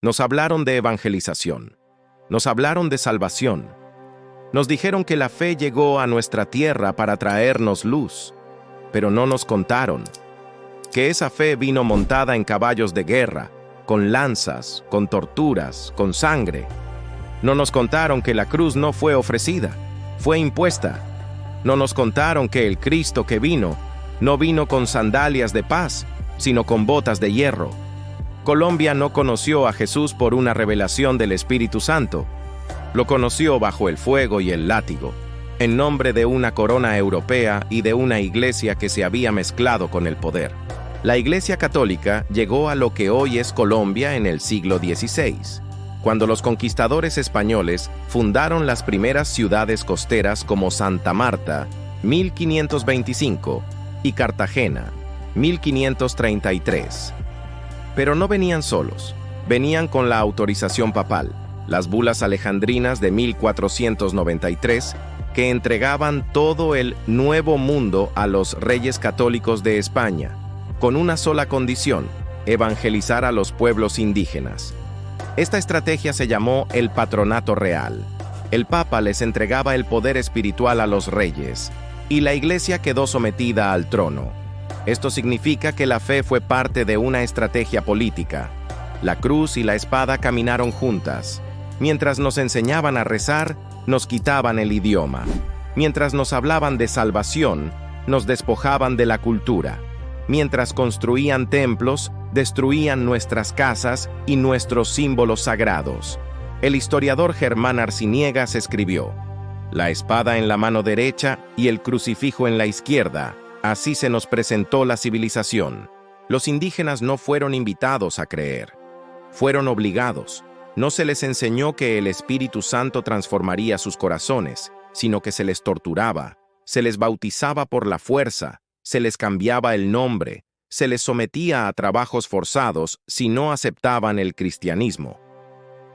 Nos hablaron de evangelización. Nos hablaron de salvación. Nos dijeron que la fe llegó a nuestra tierra para traernos luz, pero no nos contaron que esa fe vino montada en caballos de guerra, con lanzas, con torturas, con sangre. No nos contaron que la cruz no fue ofrecida, fue impuesta. No nos contaron que el Cristo que vino, no vino con sandalias de paz, sino con botas de hierro. Colombia no conoció a Jesús por una revelación del Espíritu Santo. Lo conoció bajo el fuego y el látigo, en nombre de una corona europea y de una iglesia que se había mezclado con el poder. La Iglesia Católica llegó a lo que hoy es Colombia en el siglo XVI, cuando los conquistadores españoles fundaron las primeras ciudades costeras como Santa Marta, 1525, y Cartagena, 1533. Pero no venían solos, venían con la autorización papal, las bulas alejandrinas de 1493, que entregaban todo el Nuevo Mundo a los reyes católicos de España, con una sola condición: evangelizar a los pueblos indígenas. Esta estrategia se llamó el Patronato Real. El Papa les entregaba el poder espiritual a los reyes, y la Iglesia quedó sometida al trono. Esto significa que la fe fue parte de una estrategia política. La cruz y la espada caminaron juntas. Mientras nos enseñaban a rezar, nos quitaban el idioma. Mientras nos hablaban de salvación, nos despojaban de la cultura. Mientras construían templos, destruían nuestras casas y nuestros símbolos sagrados. El historiador Germán Arciniegas escribió: la espada en la mano derecha y el crucifijo en la izquierda, así se nos presentó la civilización. Los indígenas no fueron invitados a creer, fueron obligados. No se les enseñó que el Espíritu Santo transformaría sus corazones, sino que se les torturaba, se les bautizaba por la fuerza, se les cambiaba el nombre, se les sometía a trabajos forzados si no aceptaban el cristianismo.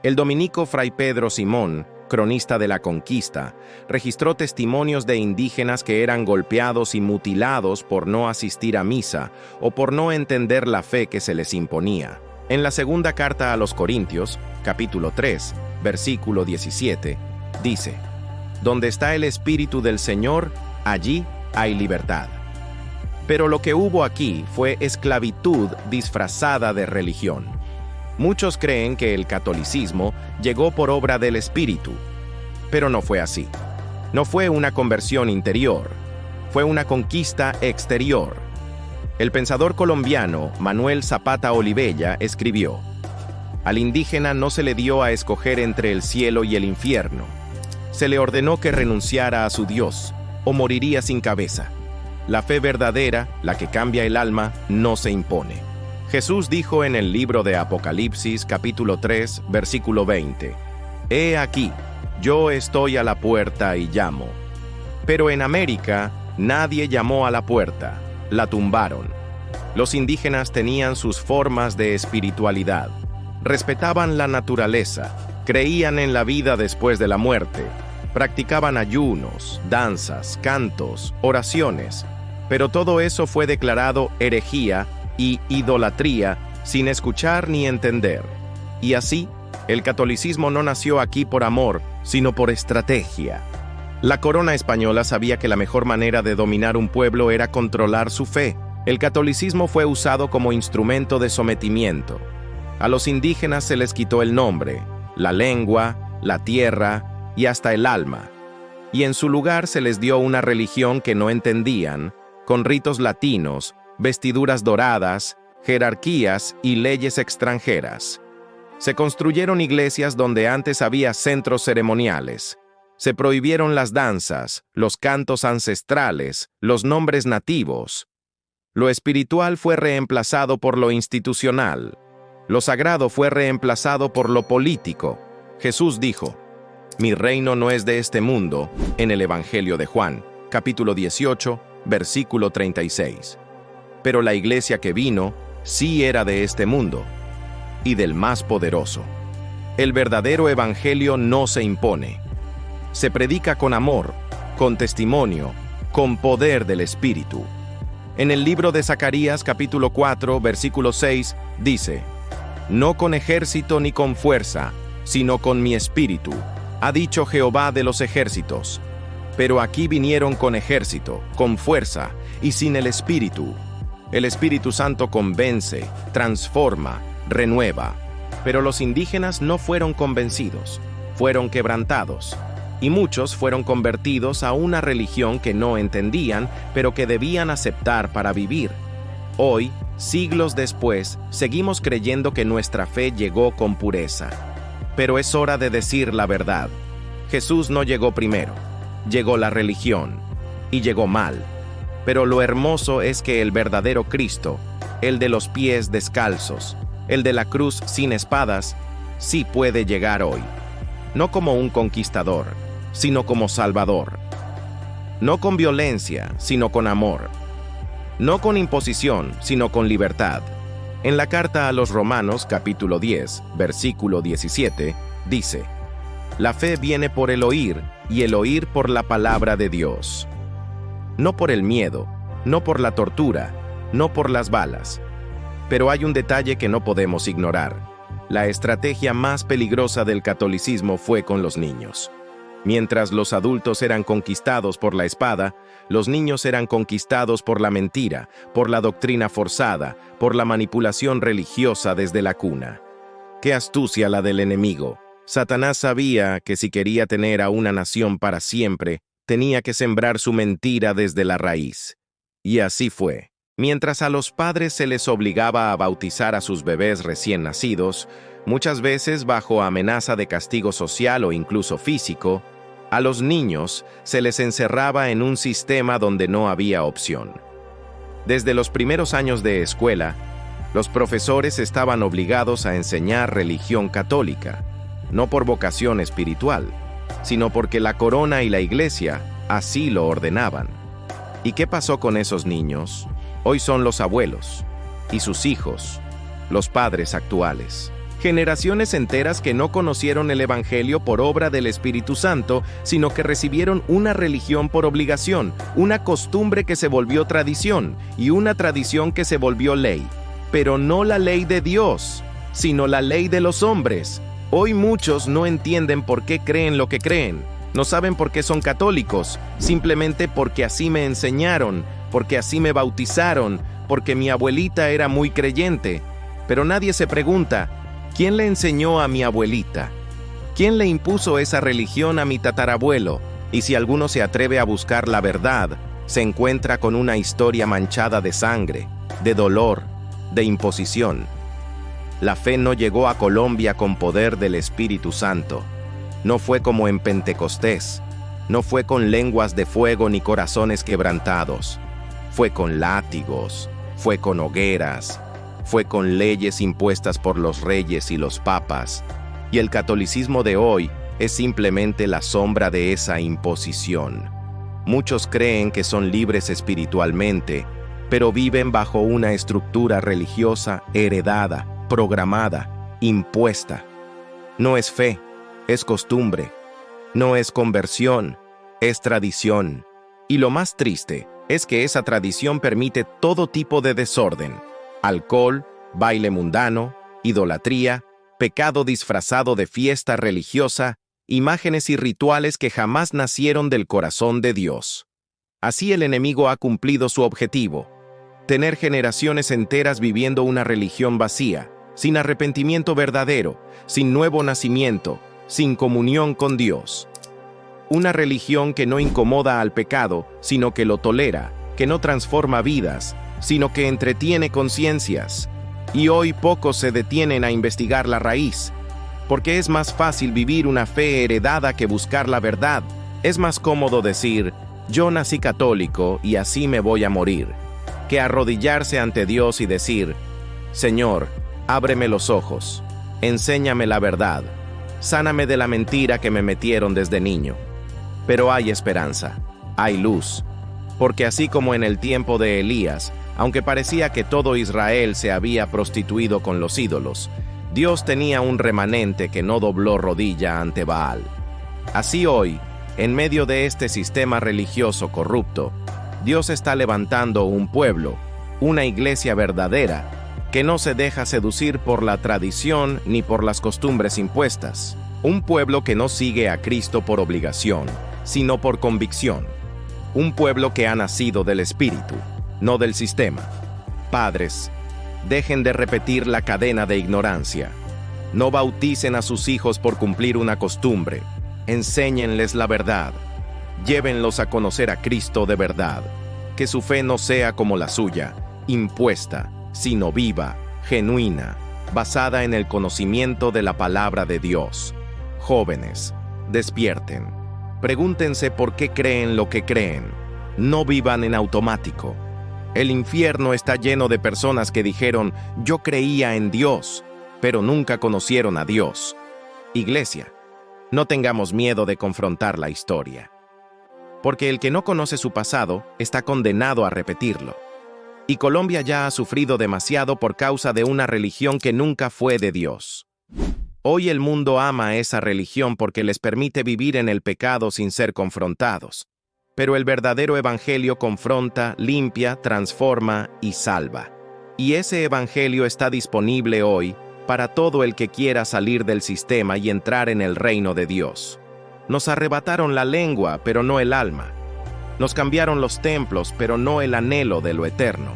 El dominico Fray Pedro Simón, cronista de la conquista, registró testimonios de indígenas que eran golpeados y mutilados por no asistir a misa o por no entender la fe que se les imponía. En la segunda carta a los Corintios, capítulo 3, versículo 17, dice: donde está el Espíritu del Señor, allí hay libertad. Pero lo que hubo aquí fue esclavitud disfrazada de religión. Muchos creen que el catolicismo llegó por obra del Espíritu, pero no fue así. No fue una conversión interior, fue una conquista exterior. El pensador colombiano Manuel Zapata Olivella escribió: al indígena no se le dio a escoger entre el cielo y el infierno. Se le ordenó que renunciara a su Dios, o moriría sin cabeza. La fe verdadera, la que cambia el alma, no se impone. Jesús dijo en el libro de Apocalipsis, capítulo 3, versículo 20: He aquí, yo estoy a la puerta y llamo. Pero en América nadie llamó a la puerta, la tumbaron. Los indígenas tenían sus formas de espiritualidad, respetaban la naturaleza, creían en la vida después de la muerte, practicaban ayunos, danzas, cantos, oraciones, pero todo eso fue declarado herejía y idolatría sin escuchar ni entender. Y así, el catolicismo no nació aquí por amor, sino por estrategia. La corona española sabía que la mejor manera de dominar un pueblo era controlar su fe. El catolicismo fue usado como instrumento de sometimiento. A los indígenas se les quitó el nombre, la lengua, la tierra y hasta el alma. Y en su lugar se les dio una religión que no entendían, con ritos latinos, vestiduras doradas, jerarquías y leyes extranjeras. Se construyeron iglesias donde antes había centros ceremoniales. Se prohibieron las danzas, los cantos ancestrales, los nombres nativos. Lo espiritual fue reemplazado por lo institucional. Lo sagrado fue reemplazado por lo político. Jesús dijo: mi reino no es de este mundo, en el Evangelio de Juan, capítulo 18, versículo 36. Pero la iglesia que vino sí era de este mundo y del más poderoso. El verdadero evangelio no se impone. Se predica con amor, con testimonio, con poder del Espíritu. En el libro de Zacarías, capítulo 4, versículo 6, dice: no con ejército ni con fuerza, sino con mi espíritu, ha dicho Jehová de los ejércitos. Pero aquí vinieron con ejército, con fuerza y sin el espíritu. El Espíritu Santo convence, transforma, renueva. Pero los indígenas no fueron convencidos, fueron quebrantados. Y muchos fueron convertidos a una religión que no entendían, pero que debían aceptar para vivir. Hoy, siglos después, seguimos creyendo que nuestra fe llegó con pureza. Pero es hora de decir la verdad. Jesús no llegó primero, llegó la religión, y llegó mal. Pero lo hermoso es que el verdadero Cristo, el de los pies descalzos, el de la cruz sin espadas, sí puede llegar hoy. No como un conquistador, sino como Salvador. No con violencia, sino con amor. No con imposición, sino con libertad. En la carta a los Romanos, capítulo 10, versículo 17, dice: la fe viene por el oír, y el oír por la palabra de Dios. No por el miedo, no por la tortura, no por las balas. Pero hay un detalle que no podemos ignorar. La estrategia más peligrosa del catolicismo fue con los niños. Mientras los adultos eran conquistados por la espada, los niños eran conquistados por la mentira, por la doctrina forzada, por la manipulación religiosa desde la cuna. ¡Qué astucia la del enemigo! Satanás sabía que si quería tener a una nación para siempre, tenía que sembrar su mentira desde la raíz. Y así fue. Mientras a los padres se les obligaba a bautizar a sus bebés recién nacidos, muchas veces bajo amenaza de castigo social o incluso físico, a los niños se les encerraba en un sistema donde no había opción. Desde los primeros años de escuela, los profesores estaban obligados a enseñar religión católica, no por vocación espiritual, sino porque la corona y la iglesia así lo ordenaban. ¿Y qué pasó con esos niños? Hoy son los abuelos, y sus hijos, los padres actuales. Generaciones enteras que no conocieron el Evangelio por obra del Espíritu Santo, sino que recibieron una religión por obligación, una costumbre que se volvió tradición, y una tradición que se volvió ley. Pero no la ley de Dios, sino la ley de los hombres. Hoy muchos no entienden por qué creen lo que creen. No saben por qué son católicos, simplemente porque así me enseñaron, porque así me bautizaron, porque mi abuelita era muy creyente. Pero nadie se pregunta, ¿quién le enseñó a mi abuelita? ¿Quién le impuso esa religión a mi tatarabuelo? Y si alguno se atreve a buscar la verdad, se encuentra con una historia manchada de sangre, de dolor, de imposición. La fe no llegó a Colombia con poder del Espíritu Santo. No fue como en Pentecostés. No fue con lenguas de fuego ni corazones quebrantados. Fue con látigos, fue con hogueras, fue con leyes impuestas por los reyes y los papas. Y el catolicismo de hoy es simplemente la sombra de esa imposición. Muchos creen que son libres espiritualmente, pero viven bajo una estructura religiosa heredada, programada, impuesta. No es fe, es costumbre. No es conversión, es tradición. Y lo más triste es que esa tradición permite todo tipo de desorden: alcohol, baile mundano, idolatría, pecado disfrazado de fiesta religiosa, imágenes y rituales que jamás nacieron del corazón de Dios. Así el enemigo ha cumplido su objetivo: tener generaciones enteras viviendo una religión vacía, sin arrepentimiento verdadero, sin nuevo nacimiento, sin comunión con Dios. Una religión que no incomoda al pecado, sino que lo tolera, que no transforma vidas, sino que entretiene conciencias. Y hoy pocos se detienen a investigar la raíz, porque es más fácil vivir una fe heredada que buscar la verdad. Es más cómodo decir, yo nací católico y así me voy a morir, que arrodillarse ante Dios y decir, Señor, ábreme los ojos, enséñame la verdad, sáname de la mentira que me metieron desde niño. Pero hay esperanza, hay luz, porque así como en el tiempo de Elías, aunque parecía que todo Israel se había prostituido con los ídolos, Dios tenía un remanente que no dobló rodilla ante Baal. Así hoy, en medio de este sistema religioso corrupto, Dios está levantando un pueblo, una iglesia verdadera, que no se deja seducir por la tradición ni por las costumbres impuestas. Un pueblo que no sigue a Cristo por obligación, sino por convicción. Un pueblo que ha nacido del Espíritu, no del sistema. Padres, dejen de repetir la cadena de ignorancia. No bauticen a sus hijos por cumplir una costumbre. Enséñenles la verdad. Llévenlos a conocer a Cristo de verdad. Que su fe no sea como la suya, impuesta, sino viva, genuina, basada en el conocimiento de la palabra de Dios. Jóvenes, despierten. Pregúntense por qué creen lo que creen. No vivan en automático. El infierno está lleno de personas que dijeron, yo creía en Dios, pero nunca conocieron a Dios. Iglesia, no tengamos miedo de confrontar la historia. Porque el que no conoce su pasado está condenado a repetirlo. Y Colombia ya ha sufrido demasiado por causa de una religión que nunca fue de Dios. Hoy el mundo ama esa religión porque les permite vivir en el pecado sin ser confrontados. Pero el verdadero evangelio confronta, limpia, transforma y salva. Y ese evangelio está disponible hoy para todo el que quiera salir del sistema y entrar en el reino de Dios. Nos arrebataron la lengua, pero no el alma. Nos cambiaron los templos, pero no el anhelo de lo eterno.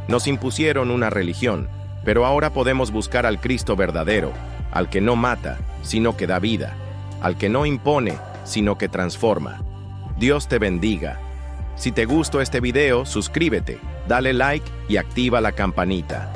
Nos impusieron una religión, pero ahora podemos buscar al Cristo verdadero, al que no mata, sino que da vida, al que no impone, sino que transforma. Dios te bendiga. Si te gustó este video, suscríbete, dale like y activa la campanita.